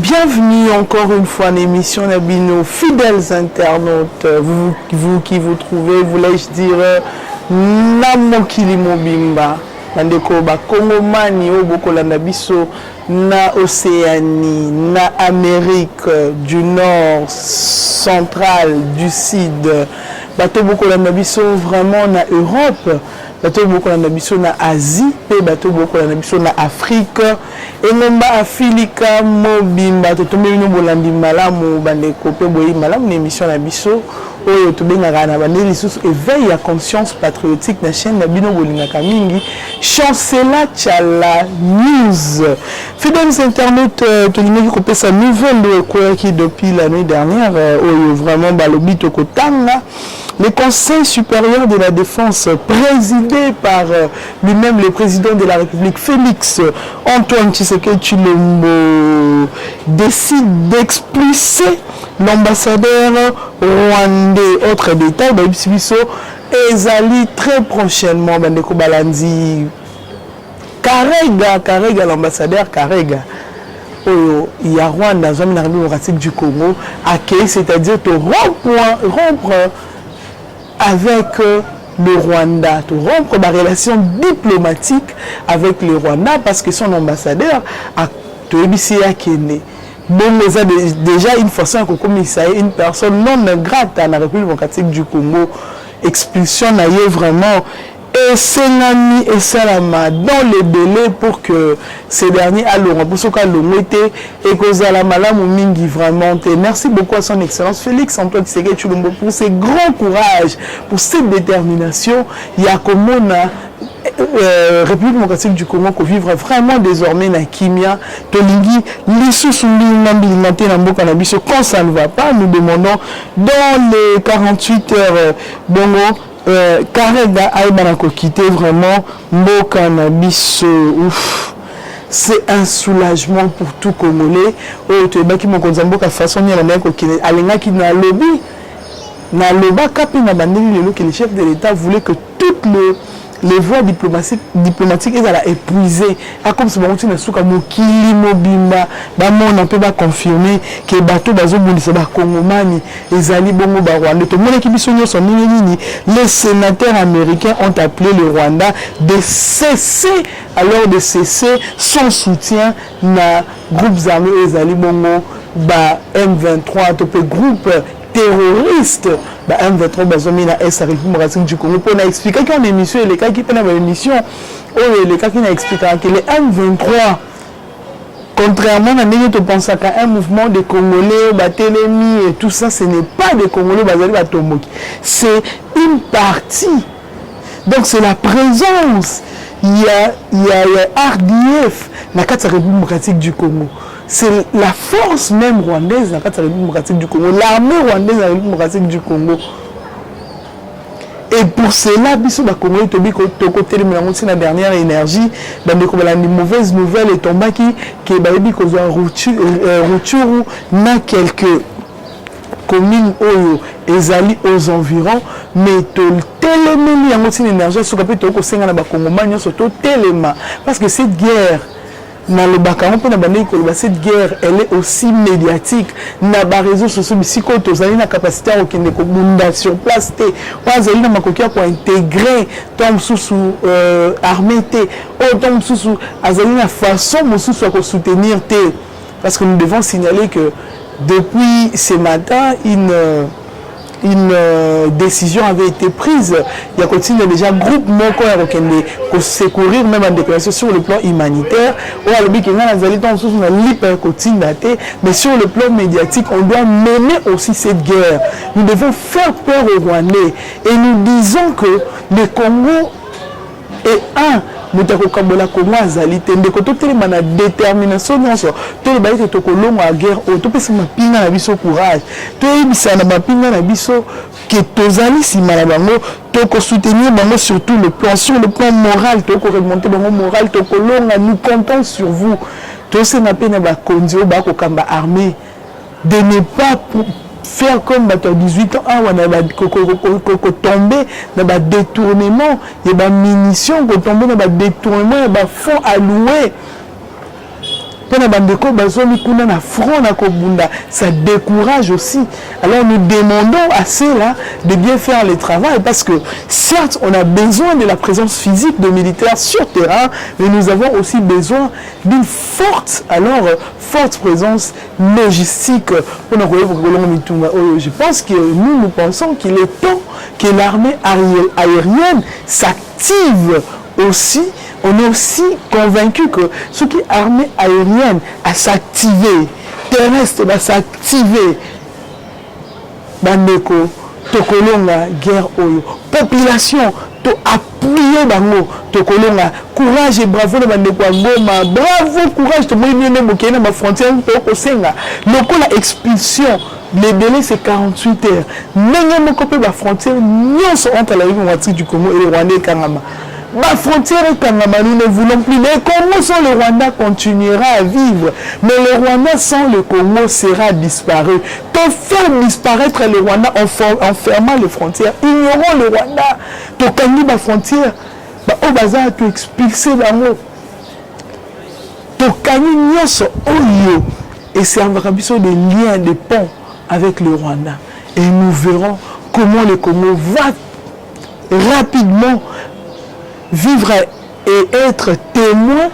Bienvenue encore une fois à l'émission Nabino, fidèles internautes, vous qui vous trouvez, voulais-je dire, Namokili Mobimba, Mandeko ba Kongomani, Obokolanda biso, na Océanie, na Amérique du Nord, centrale, du Sud, Bato Bokolanda biso vraiment na Europe, Bato Bokolanda biso na Asie, et Bato Bokolanda biso na Afrique, et nomba Afilika Mobimba, Totombe Mino Bolandi Malamu, Bandeko Pe Boyi Malamu, une émission na biso, Oyo Tobenga na Bandeli sous éveil à conscience patriotique na chaîne Nabino Bolinga Kamingi, Chancela Tchala News. Fidèles internautes, Tolinga qui copie sa nouvelle qui depuis la nuit dernière, Oyo vraiment Balobi Tokotanga. Le Conseil supérieur de la défense, présidé par lui-même le président de la République, Félix Antoine Tshisekedi Tshilombo, décide d'expulser l'ambassadeur rwandais. Autre détail, Baïbisibiso, Ezali très prochainement, Bandeko Balandi, Karega, l'ambassadeur Karega. Il y a Rwanda, dans la République démocratique du Congo, c'est-à-dire de rompre avec le Rwanda, de rompre la relation diplomatique avec le Rwanda parce que son ambassadeur a Kene. Bon, mais déjà une façon que comme une personne non grate à la République démocratique du Congo, expulsion n'a vraiment et Senami et Salama dans les délais pour que ces derniers allons pour ce cas l'honnêteté et que Zalamala Mingi vraiment. Merci beaucoup à son excellence Félix Antoine Tshisekedi Tshilombo pour ses grands courage, pour cette détermination. Il y a comme on a République démocratique du Congo qui vivre vraiment désormais na Kimia Tolingi l'issue quand ça ne va pas, nous demandons dans les 48 heures bongo Karega Aïbanako quitté vraiment Mboka Nabiso. Ouf, c'est un soulagement pour tout Congolais. Oh, tu es baki mon konzamboka façon ni la mère qui alenga qui na lobby na loba kapi na bandeli le que le chef de l'État voulait que toutes les voies diplomatiques elles allaient épuiser. Comme si on a souka mokili mobimba, on a peut pas confirmer que bateau bazo bundisa ba Kongomani ezali bongo ba Rwanda. Tout le monde qui bisonyo son nini. Les sénateurs américains ont appelé le Rwanda de cesser son soutien na groupes armés ezali bongo ba M23 topé groupe terroriste M23 bazomina esa République démocratique du Congo pour expliquer qu'en émission les cas qui pendant l'émission les cas qui n'a expliqué que les M23 contrairement à nous tu penses qu'un mouvement de Congolais Batelemi et tout ça ce n'est pas des Congolais bazali batomboki, c'est une partie, donc c'est la présence il y a RDF dans la République démocratique du Congo. C'est la force même rwandaise dans la République démocratique du Congo, l'armée rwandaise dans la République démocratique du Congo. Et pour cela, biso ba Congo tobi ko côté de la dernière énergie, dans des mauvaises nouvelles et tomba qui baby ko zo ruturu na quelques communes oyo ezali aux environs, mais telemeli yango tin énergie so kapé to ko senga na ba Kongomani surtout telema parce que cette guerre dans le Bakaron, cette guerre, elle est aussi médiatique. Dans les réseaux sociaux, si vous avez la capacité à intégrer sur place, vous avez intégrer sous armée, sous la façon de soutenir. Parce que nous devons signaler que depuis ce matin, une décision avait été prise. Il y a continué déjà groupe Moko pour secourir même en déclaration sur le plan humanitaire. Mais sur le plan médiatique, on doit mener aussi cette guerre. Nous devons faire peur aux Rwandais. Et nous disons que le Congo est un. Nous avons Congo azali tende ko totelema na détermination nyonso to le baite to kolongo a guerre o to pesa mapinga na biso courage to ebisa na mapinga na biso que tozali sima na bango to ko soutenir bango sur le plan moral to ko remonter bango moral to kolonga nous comptons sur vous to se na pena ba kondio ba ko kamba armée de ne pas faire comme 18 ans, on a tombé dans le détournement, il y a des munitions, on tombe dans le détournement, il y a des fonds alloués Pendant bandeko bazomi kuna na front na kobunda, ça décourage aussi. Alors nous demandons à ceux-là de bien faire le travail parce que certes on a besoin de la présence physique de militaires sur terrain, mais nous avons aussi besoin d'une forte présence logistique. Je pense que nous pensons qu'il est temps que l'armée aérienne s'active aussi. On est aussi convaincu que ce qui est armée aérienne à s'activer, terrestre va s'activer. Bandeko, tokolonga guerre oyo. Population, to appuyer bango, tokolonga courage et bravo na bandeko Goma, bravo courage, to moyenne mokena ma frontière to kosenga. Lokola expulsion. Le délai c'est 48 heures. N'ayez pas coupé la frontière, nous sommes entre la République du Congo et le Rwanda et Kangama. La frontière est Kangama, nous ne voulons plus. Le Congo sans le Rwanda continuera à vivre. Mais le Rwanda sans le Congo sera disparu. Pour faire disparaître le Rwanda en fermant les frontières, ignorons le Rwanda. Pour gagner la frontière, au bazar, tu expulser l'amour. Pour gagner Oyo. Et c'est un des liens, des ponts avec le Rwanda. Et nous verrons comment le Congo va rapidement vivre et être témoin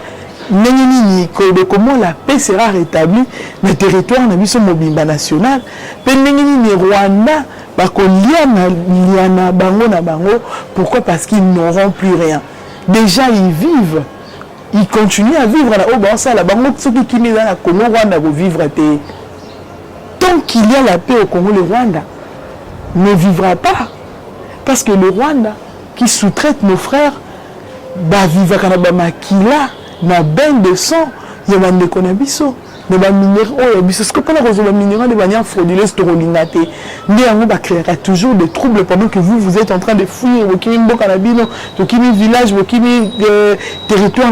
de comment la paix sera rétablie dans le territoire de Mobimba national. Rwanda pourquoi? Parce qu'ils n'auront plus rien. Déjà ils vivent, ils continuent à vivre là. Tant qu'il y a la paix au Congo, le Rwanda ne vivra pas. Parce que le Rwanda qui sous-traite nos frères, vivra quand makila na bain de sang, il y a des konabiso, des minéraux, ce qu'on a reçu des minéraux de manière frauduleuse, torolingate. Mais on va créer toujours des troubles pendant que vous êtes en train de fuir au Kimbo Kanabino, au Kimi village, au Kimi territoire,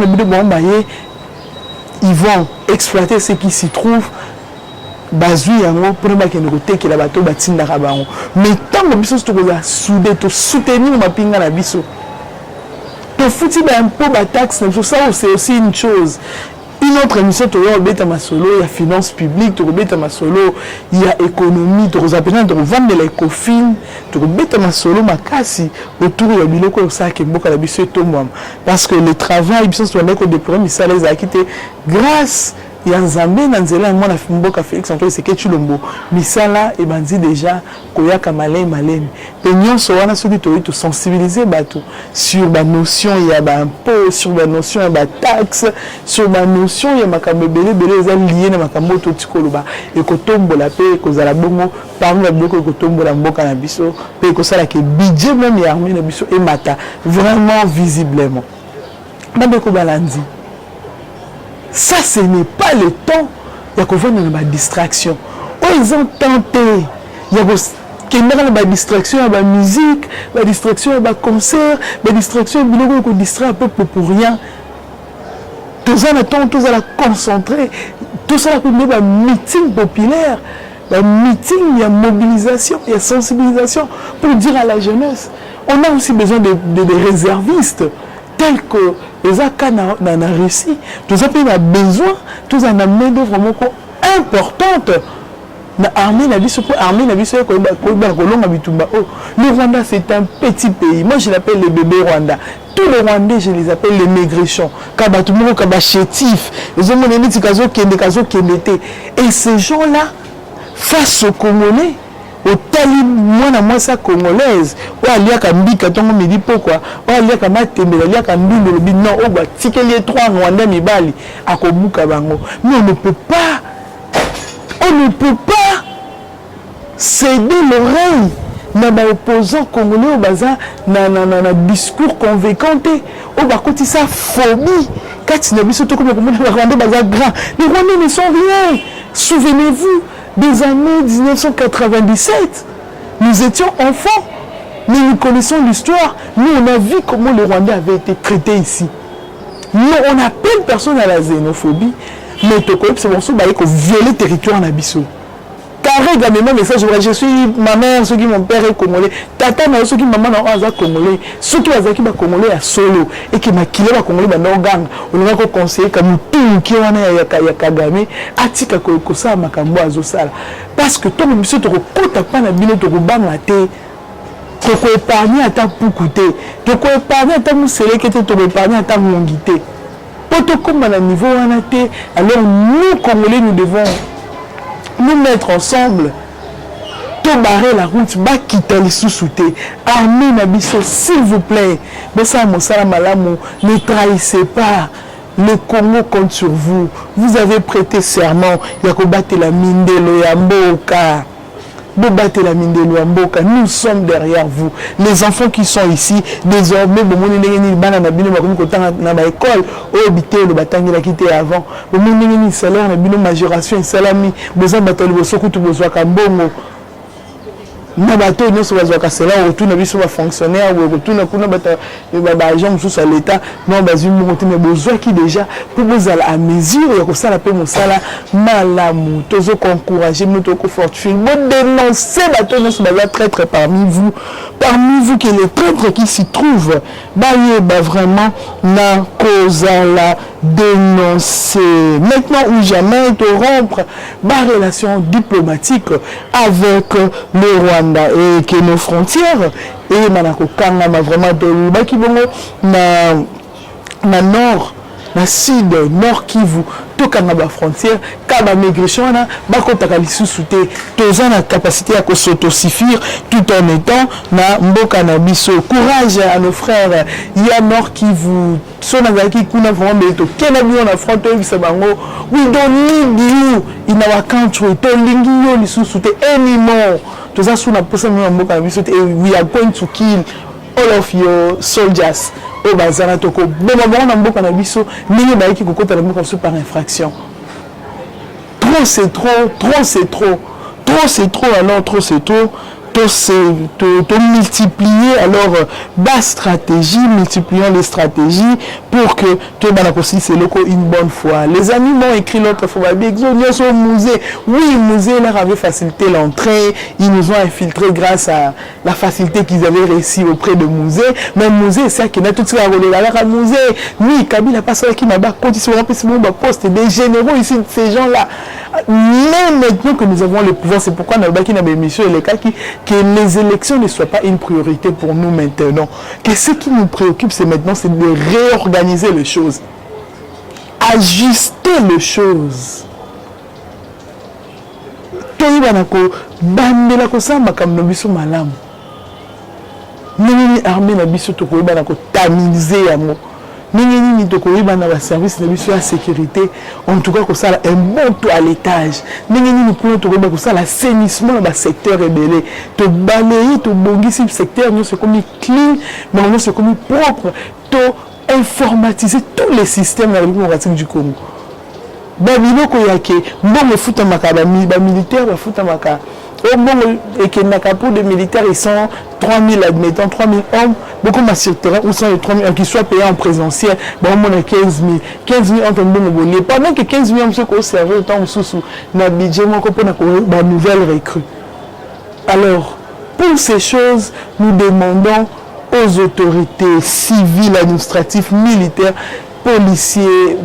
ils vont exploiter ce qui s'y trouve. Bazui yango pour ne pas que la bateau batinda rabango. Mais tant que biso to souder to soutenir ma pinga na biso. To fouti ba impôt ba taxe, ça c'est aussi une chose. Une autre émission to robeta masolo, il y a finance publique, to robeta masolo, il y a économie, to rozapena to vendre l'écofin, to robeta masolo makasi autour ya biloko ça ke mboka na biso etomba. Parce que le travail biso to ndeko de problème ça les a quitté grâce Yanzambe Nanzela moi na Mboka Félix Antoine Seketi Lombo misala et bandi déjà koyaka malem penyon so wana soki to sensibiliser bato sur la notion il y a ba impôt sur la notion il y a ba taxe sur la notion il y a makambo belé eza lié na makambo to tikoloba et ko tombola pe ko zala bongo parmi la boko ko tombola mboka na biso pe ko sala ke budget même ya armée na biso et mata vraiment visiblement babeko balandi. Ça, ce n'est pas le temps. Il y a qu'on voit dans la distraction. Oh, ils ont tenté. Il y a la distraction, il y a la musique, la distraction, il y a le concert, la distraction, il y a qu'on distrait un peu pour rien. Tout ça, tout ça, concentré. Tout ça, il y a un meeting populaire. Il y a un meeting, il y a mobilisation, il y a sensibilisation pour dire à la jeunesse. On a aussi besoin de réservistes. Tel que les accords dans Russie, tout ça a besoin, tout ça a amené vraiment importante. L'armée n'a le Rwanda c'est un petit pays. Moi je l'appelle les bébés Rwanda. Tous les Rwandais je les appelle les maigrichons. Kabatumuro kabachétif. Et ces gens-là, face aux Congolais, au tali moi ça congolaise ou aliaka mbika tongo midi pourquoi ou aliaka matembe aliaka ndulu lobi non o ba tikeli 3 Rwanda mibali akobuka bango mais on ne peut pas céder l'oreille na ba opposant congolais au baza na discours convaincant au ba koti sa phobie kati na biso to comme les Rwandais baza grand les Rwandais ne sont rien. Souvenez-vous des années 1997, nous étions enfants, mais nous connaissons l'histoire. Nous, on a vu comment le Rwanda avait été traité ici. Nous, on n'appelle personne à la xénophobie, mais c'est bon, il faut violer le territoire en Abisso. Carrega même message je suis ma mère ceux qui mon père est congolais tata na ceux qui maman na aza congolais ceux qui bazaki ba congolais à solo et qui makile ba congolais ba ndoganga on va ko conseiller comme tout qui wana ya Kagame atika ko sa makambo azosala parce que toi monsieur to kota pa na bino to banga te to ko épargner ata pukuté to ko épargner ata museleke te to épargner ata ngongité poto comme à niveau wana te alors nous congolais nous devons nous mettre ensemble, tout barrer la route, bah quitter les sous-soutés, armée Nabiso, s'il vous plaît, mais ça, mon salamalamu, ne trahissez pas. Le Congo compte sur vous. Vous avez prêté serment. Yakobate la mine de l'Oyamboka. Nous sommes derrière vous. Les enfants qui sont ici, désormais, avant, majoration, salami, na bato nyonso bazwaka cela retourne biso ba fonctionnaire ou retourne kuna bata ba agent sous l'état non bazui monter mais bozwaki déjà pour bozala à mesure ya kosala pe mosala malamu tozo encourager nous to fortifier bon dénoncer bato nyonso baza traître parmi vous que les traîtres qui s'y trouvent ba vraiment na cause la dénoncer maintenant ou jamais de rompre ma relation diplomatique avec le Rwanda et que nos frontières et manako kanga ma vraiment de baki bongo na nord na sud nord Kivu to kanga ba frontière ka ba migration na ba kotaka lisusu te toza na capacité à s'autosuffire tout en étant na mboka na biso courage à nos frères il y a nord Kivu sonazaki kuna vraiment beto kena bio na front to bisa bango we don't need you in our country to lingi yo lisusu te anymore toza suna posa mwa mboka na biso te we are going to kill all of your soldiers au bazana toko bon na mboka na biso ningi baiki kokota na mboka biso par infraction trop c'est trop alors trop c'est trop multiplier alors bas stratégie, multiplions les stratégies pour que tout le monde aussi c'est une bonne fois. Les amis m'ont écrit l'autre fois, oui, musée leur avait facilité l'entrée, ils nous ont infiltré grâce à la facilité qu'ils avaient réussi auprès de musée, mais musée c'est qui n'a tout ça à musée, oui, Kabila pas ça qui n'a pas continué à poste des généraux ici, ces gens-là. Mais maintenant que nous avons le pouvoir, c'est pourquoi nous avons une émission et les cas que les élections ne soient pas une priorité pour nous maintenant. Que ce qui nous préoccupe, c'est maintenant, c'est de réorganiser les choses. Ajuster les choses. Nini tokoyeba na ba service de mission à sécurité en tout cas que ça un bon toilettage nini pour tokoyeba que ça l'assainissement dans secteur rebelle to balayer to bongisi secteur nous c'est comme clean mais on c'est comme propre to informatiser tous les systèmes de la République du Congo babilo ko yake mbongo futa makaba ba militaire ba futa makaba au moment et que pour des militaires ils sont 3000 admettons 3000 hommes beaucoup mais sur terrain où sont les 3000 qui soient payés en présentiel bon on a 15 000 en train de pendant que 15 000 hommes se conservent autant sous na budget mon pour na nouvelle recrue. Alors pour ces choses nous demandons aux autorités civiles, administratives, militaires, policiers,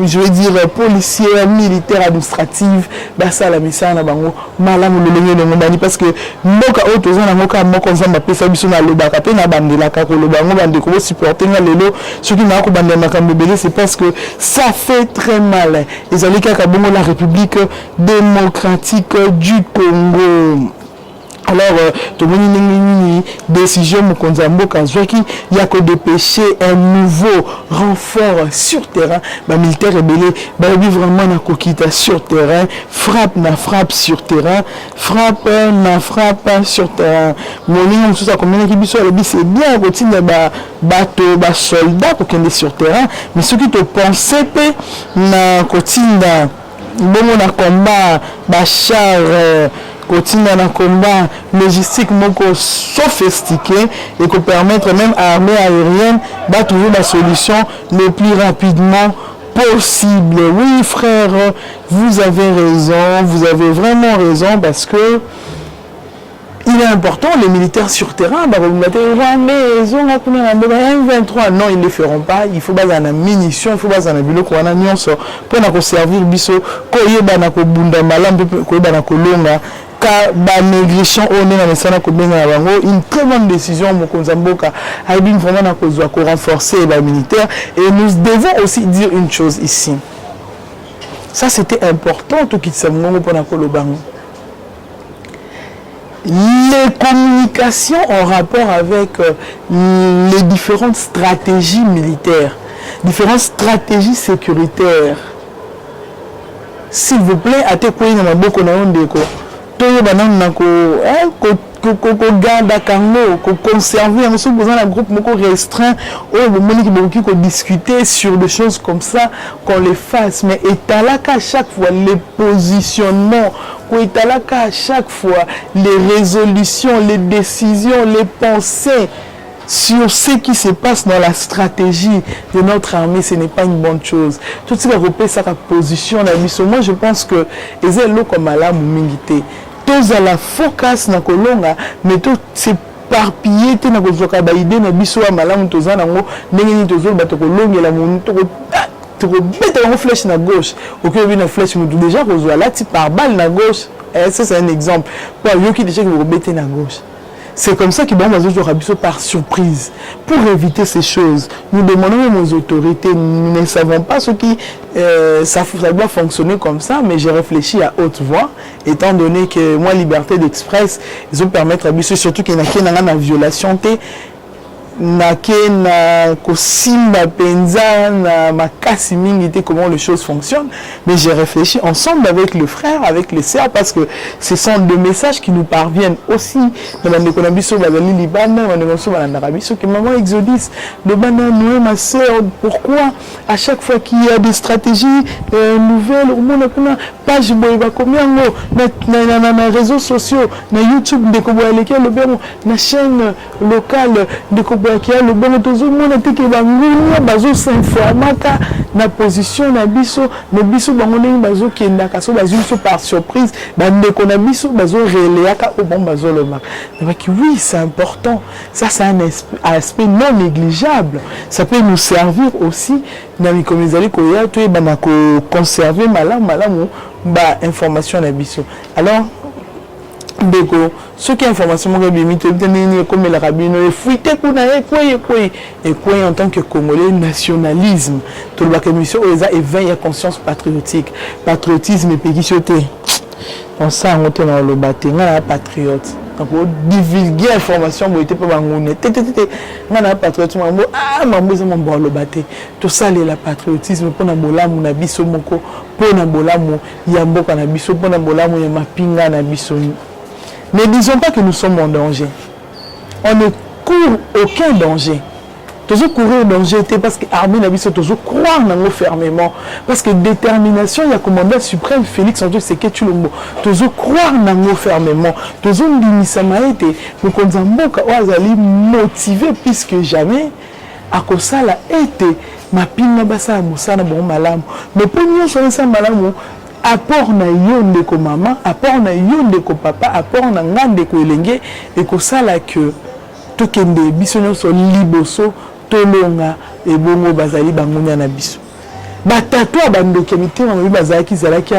je veux dire policiers, militaires, administratifs, ça la mission na bango malamu lolenge de ngomani parce que mboka auto za na mboka moko nzamba pesa biso na lobaka pe na bandela ka ko lobango bande ko supporter na lelo ce qui na ko bande makambo belé c'est parce que ça fait très mal. Les alliés ka bongo la République démocratique du Congo. Alors, tout le monde décision Mokonzambo Kanzwaki, il y a que dépêcher un nouveau renfort sur terrain. Les militaires rebelles, vraiment na kokita sur terrain, frappe sur terrain, frappe sur terrain. Mon ligne tout ça comme c'est bien continuer bateau, soldats pour qu'ils sur terrain, mais ceux qui te pensaient na kotinda bon na combat char continue dans un combat logistique sophistiqué et qui permettre même à l'armée aérienne de trouver la solution le plus rapidement possible. Oui, frère, vous avez raison, vous avez vraiment raison, parce que il est important, les militaires sur terrain, non, ils ne le feront pas. Il faut baser en munitions, il faut baser en bilo pour servir biso, une très bonne décision vraiment renforcer les militaires. Et nous devons aussi dire une chose ici. Ça, c'était important, tout qui s'est les communications en rapport avec les différentes stratégies militaires, différentes stratégies sécuritaires. S'il vous plaît, à te quoi il y a beaucoup de garde à carnot, conserver un groupe restreint, où discuter sur des choses comme ça, qu'on les fasse. Mais étalaka à chaque fois les positionnements, étalaka à chaque fois les résolutions, les décisions, les pensées sur ce qui se passe dans la stratégie de notre armée, ce n'est pas une bonne chose. Tout ce qui repère sa position, moi je pense que les élo comme la mingité. Tous à la focus na kolonga mais tout c'est parpillé te na kozoka ba idée na biso ya malamu toza nango ndenge ni tozo ba to kolongela mu to beta na flèche na gauche auquel une flèche mu déjà kozwa là ti par balle na gauche et ça c'est un exemple pour yo qui déjà ko beta na gauche. C'est comme ça que bon par surprise. Pour éviter ces choses, nous demandons aux autorités, nous ne savons pas ce qui ça doit fonctionner comme ça, mais j'ai réfléchi à haute voix, étant donné que moi liberté d'express, ils ont permettre à biso surtout qu'il y a une violation na kosimba penza na makasi mingi comment les choses fonctionnent, mais j'ai réfléchi ensemble avec le frère, avec les sœurs, parce que ce sont des messages qui nous parviennent aussi dans la Konabiso bazali libana Arabiso que maman Exodus de banane ma sœur, pourquoi à chaque fois qu'il y a des stratégies nouvelles au monde page boyba combien na réseaux sociaux na YouTube de koboya lesquels na chaîne locale de qui a le bon monde était que bangunia bazo s'informata na position na biso na biso bangone bazo kenda kaso bazo par surprise bande ko na biso bazo reléaka au bon bazo le marque. Oui, c'est important. Ça c'est un aspect non négligeable. Ça peut nous servir aussi dans comme les allez ko ya to bana ko conserver malamu ba information na biso. Alors Beko, ce qui est information comme la rabine, et quoi en tant que Congolais, nationalisme, tout le bac-émission, éveille à conscience patriotique, patriotisme et péguichoté. On sent on dans le bâtiment, on a patriote. Donc, divulguer l'information, on était pas bangoné. On a patriote, mambo, ça m'a le bâté. Tout ça, c'est le patriotisme pour na bolamu na biso moko, pour na bolamu yamboka na biso, pour na bolamu yamapinga na biso. Ne disons pas que nous sommes en danger. On ne court aucun danger. Toujours courir danger parce que l'armée n'a pas toujours croire dans nos fermement. Parce que détermination, il y a commandant suprême Félix Antoine Seketulombo. Toujours croire dans nos fermement. Toujours nous été. Nous sommes motivés plus que jamais. À cause ça, a été ma pina basa musana bon malam. Mais pour nous, ça malam. Apport na yo ndeko maman, apport na yo ndeko papa, apport na nga ndeko elenge et que ça là que tokende biso nyonso liboso tolonga et bongo bazali bangonya na biso. Batato bandoke mitema mo bazaki zalaki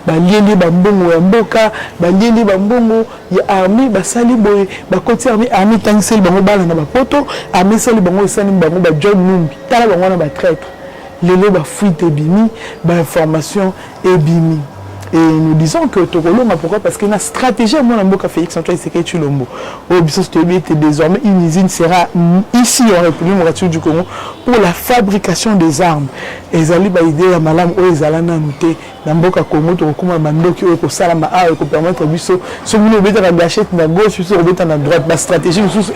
ba liende bambongo ya mboka, ba liende bambongo ya armée basali boye, ba koti armée tangsel bango bala na ba poto, armée sali bango esani bango ba John Numbi, tala bango na ba traître. Les ba fuite bimi, ba information et bimi. Et nous disons que Tokolonga, pourquoi? Parce qu'il y a une stratégie à mon amboka Félix Antoine Seketulombo. Au Bissau désormais une usine sera ici en République du Congo pour la fabrication des armes. Et ils allaient idée à malam ou ils allaient noter n'amboka Congo to kuma mandoki ou ko salama a ko permettre biso ce nous obéter à gâchette na gauche sur obéter na droite la stratégie sous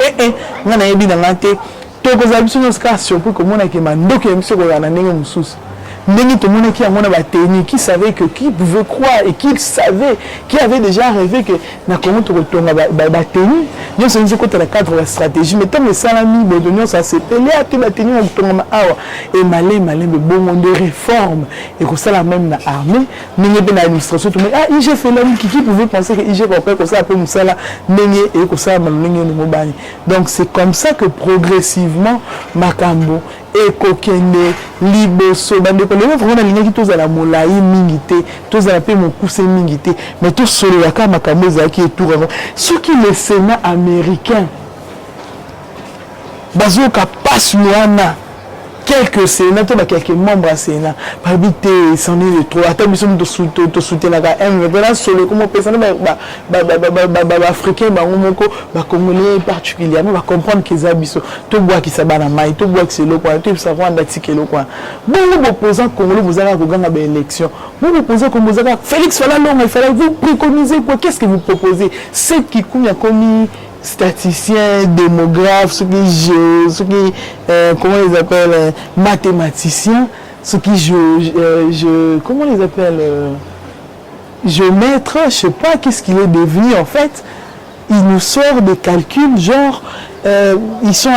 ngana yebi na ngate to ko za biso nos cas surpris comme on a que mandoki biso ko na ndenge mususu. ndenge tout le monde qui a mon abateni qui savait que qui pouvait croire et qui savait qui avait déjà rêvé que na Congo to retonga bateni nous sommes sur côté la cadre la stratégie mais tant que ça l'ami bodonio ça s'est pelé à tout bateni on tonga awa et malé bon de réforme et que ça la même na armée ndenge de l'administration tout le monde ah IG fait l'homme qui pouvait penser que IG va faire que ça peut musala ndenge et que ça malongo no mobani donc c'est comme ça que progressivement makambo et kokende liboso bande ko le vraiment ligne qui tous à la molai mingité tous à la paix mon cousin mingité mais tous solo la kama kamoza qui est tout ceux qui le Sénat américain bazoka passe loana quelques sénateurs, quelques membres à Sénat, par habiter, c'en est le trop. Attends, nous sommes de soutenir la M. Solo, comment personne, africain, congolais particulièrement, va comprendre qu'ils habitent. Tout bois qui s'abat la maille, tout bois qui c'est le coin, tout savoir d'attiquer le coin. Bon, vous opposants congolais, vous allez gagner l'élection. Vous opposants comme vous avez Félix Falalong, il fallait vous préconiser quoi? Qu'est-ce que vous proposez? C'est qui a commis statisticiens, démographes, ceux qui comment ils appellent, mathématiciens, ceux qui comment les appellent, géomètres, je sais pas qu'est-ce qu'il est devenu en fait. Il nous sort des calculs genre ils sont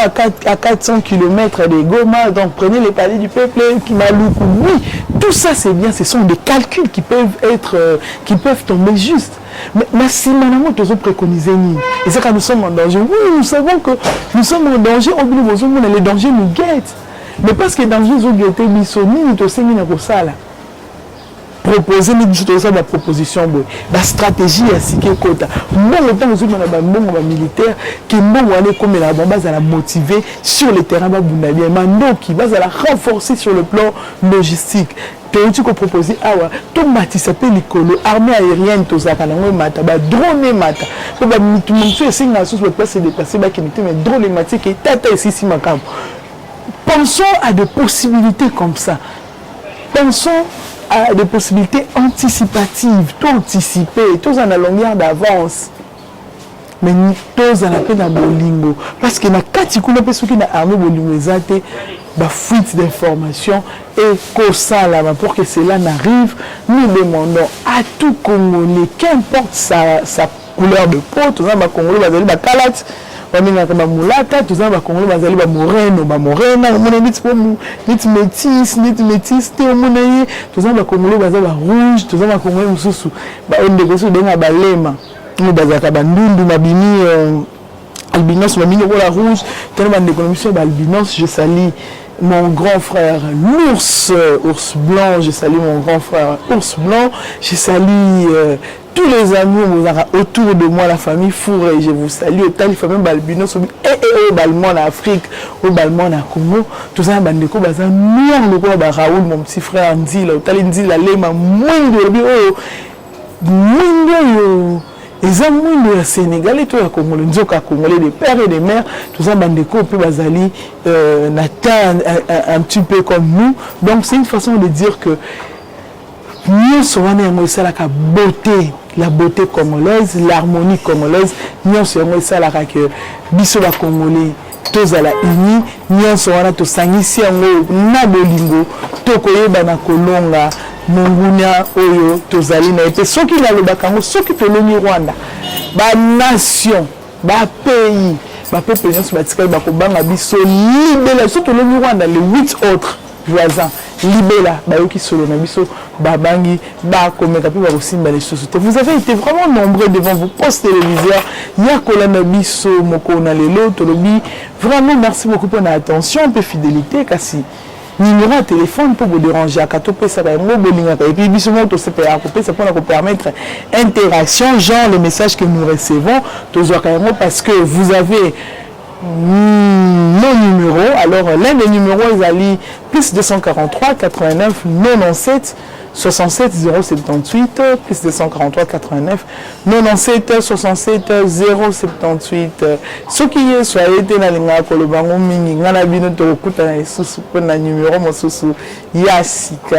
à 400 km des Goma, donc prenez les palais du peuple qui Maloukou. Oui, tout ça c'est bien, ce sont des calculs qui peuvent tomber juste. Mais si maintenant nous préconisé et c'est quand nous sommes en danger, oui, nous savons que nous sommes en danger, les dangers nous guettent. Mais parce que les dangers nous guettent, nous sommes là. Proposer la proposition, la stratégie à Sike Kota. Moi, le temps où on a militaire, qui est comme la base à la motiver sur le terrain, maintenant qui va la renforcer sur le plan logistique. Tu peux proposer tout Mati s'appelle l'écolo, armée aérienne, tout ça, mata, drone mata. Tout le monde fait signe à sous le place et déplacer, mais drone mati qui est tata ici, si ma cam. Pensons à des possibilités comme ça. Pensons à des possibilités anticipatives, tout anticiper, tous en la longueur d'avance. Mais tous en la peine à Bolingo. Parce qu'il y a 4 qui ont armé Bolingo, fuite d'informations et que ça là, pour que cela n'arrive, nous demandons à tout Congolais, qu'importe sa couleur de peau, tous les Congolais, ils vont calat. Bamina mulata tuzamba Congolais bazali ba morena nit métis te omonaye tuzamba Congolais bazali ba rouge tuzamba Congolais mususu ba ondekoso denga balema ni bazaka bandundu mabini albinos mabini la rouge tellement d'économie ba albinos je salue mon grand frère l'ours blanc, je salue mon grand frère ours blanc, je salue tous les amis autour de moi, la famille Fouré, je vous salue autant les familles Balbinos et Balmont en Afrique, au Balmont en Congo, tout ça, Bandeko, Baza, nous, Raoul, mon petit frère Andy, autant Andy, la Lema, les amis de Sénégal et tout le Congolais, Congolais, des pères et des mères, tout ça, Bandeko, puis Bazali, Nathan, un petit peu comme nous. Donc, c'est une façon de dire que nous sommes la beauté, la beauté congolaise, l'harmonie congolaise, nous sommes la que Bissola Congolais, tous à la unis, nous sommes tous ici na bolingo, tokoyeba na kolonga. Mongunia oyo tozali na ete soki na le bakango soki toloni Rwanda ba nation ba pays ba peuple nyonso batika ba kobanga biso libela soki toloni Rwanda les 8 autres voisins libela ba yoki solo na biso ba bangi ba komeka pe ba kosimba les sociétés. Vous avez été vraiment nombreux devant vos postes téléviseurs ya kolanda biso moko na lelo tolobi vraiment merci beaucoup pour votre attention et fidélité kasi numéro de téléphone pour vous déranger à Katope, ça va être et puis bisous tout ça pour nous permettre interaction, genre les messages que nous recevons, parce que vous avez nos numéros. Alors l'un des numéros ils allient plus 243 89 97 67 078 plus 243 89 97 67 078 ce qui est soit été na linga ko le bango mingi ngana bino to kuta na isusu na numéro mosusu ya sika